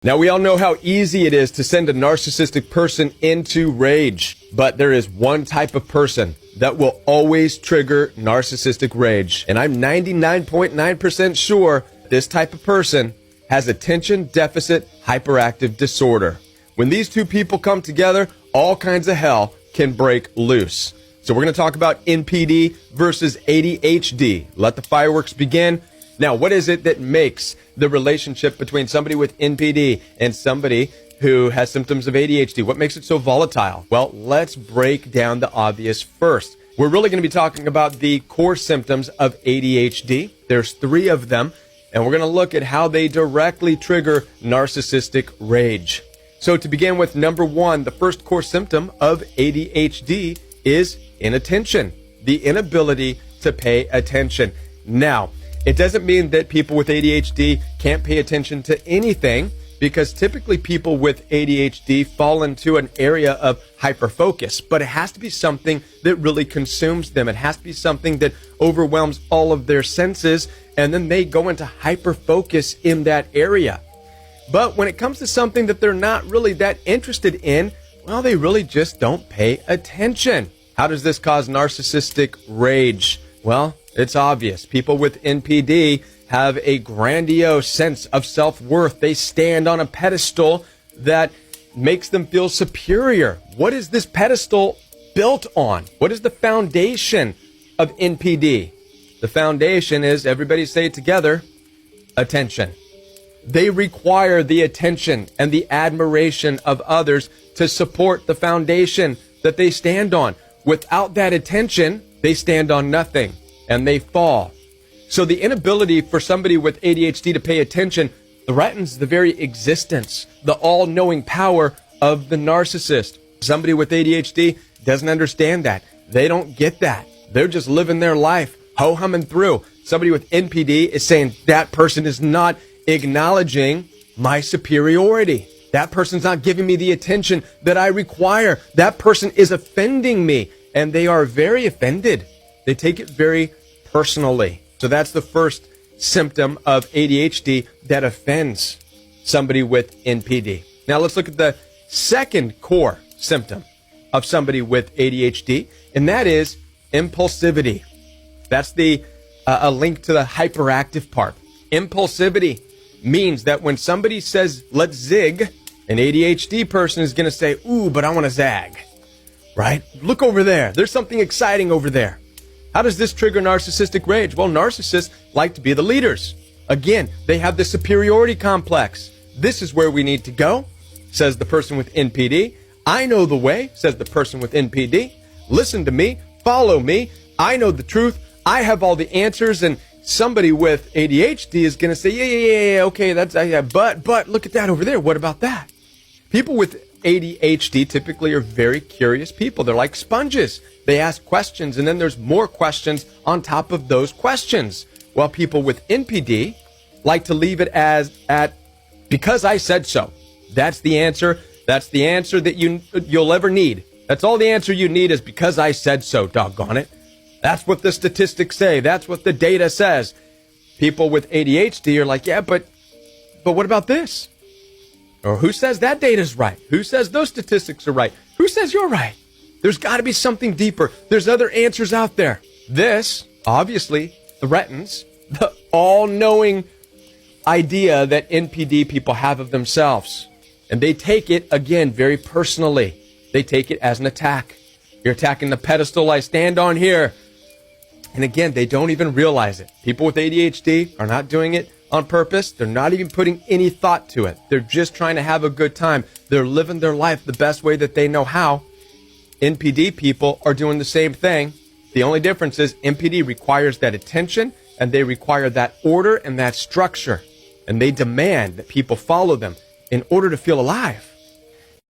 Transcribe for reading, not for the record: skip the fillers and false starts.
Now, we all know how easy it is to send a narcissistic person into rage, but there is one type of person that will always trigger narcissistic rage. And I'm 99.9% sure this type of person has attention deficit hyperactive disorder. When these two people come together, all kinds of hell can break loose. So we're going to talk about NPD versus ADHD. Let the fireworks begin. Now, what is it that makes the relationship between somebody with NPD and somebody who has symptoms of ADHD? What makes it so volatile? Well, let's break down the obvious first. We're really going to be talking about the core symptoms of ADHD. There's 3 of them, and we're going to look at how they directly trigger narcissistic rage. So to begin with, number 1, the first core symptom of ADHD is inattention, the inability to pay attention. Now, it doesn't mean that people with ADHD can't pay attention to anything, because typically people with ADHD fall into an area of hyperfocus, but it has to be something that really consumes them. It has to be something that overwhelms all of their senses, and then they go into hyperfocus in that area. But when it comes to something that they're not really that interested in, well, they really just don't pay attention. How does this cause narcissistic rage? Well, it's obvious. People with NPD have a grandiose sense of self-worth. They stand on a pedestal that makes them feel superior. What is this pedestal built on? What is the foundation of NPD? The foundation is, everybody say it together, attention. They require the attention and the admiration of others to support the foundation that they stand on. Without that attention, they stand on nothing and they fall. So the inability for somebody with ADHD to pay attention threatens the very existence, the all-knowing power of the narcissist. Somebody with ADHD doesn't understand that. They don't get that. They're just living their life, ho-humming through. Somebody with NPD is saying, that person is not acknowledging my superiority. That person's not giving me the attention that I require. That person is offending me. And they are very offended. They take it very personally. So that's the first symptom of ADHD that offends somebody with NPD. Now let's look at the second core symptom of somebody with ADHD, and that is impulsivity. That's a link to the hyperactive part. Impulsivity means that when somebody says, let's zig, an ADHD person is going to say, ooh, but I want to zag. Right? Look over there. There's something exciting over there. How does this trigger narcissistic rage? Well, narcissists like to be the leaders. Again, they have the superiority complex. This is where we need to go, says the person with NPD. I know the way, says the person with NPD. Listen to me. Follow me. I know the truth. I have all the answers. And somebody with ADHD is going to say, yeah, okay, that's, but look at that over there. What about that? People with ADHD typically are very curious people. They're like sponges. They ask questions, and then there's more questions on top of those questions. While people with NPD like to leave it at because I said so. That's the answer. That's the answer that you'll ever need. That's all the answer you need is because I said so, doggone it. That's what the statistics say. That's what the data says. People with ADHD are like, yeah, but what about this? Or who says that data's right? Who says those statistics are right? Who says you're right? There's got to be something deeper. There's other answers out there. This obviously threatens the all-knowing idea that NPD people have of themselves. And they take it, again, very personally. They take it as an attack. You're attacking the pedestal I stand on here. And again, they don't even realize it. People with ADHD are not doing it on purpose. They're not even putting any thought to it. They're just trying to have a good time. They're living their life the best way that they know how. NPD people are doing the same thing. The only difference is NPD requires that attention, and they require that order and that structure. And they demand that people follow them in order to feel alive.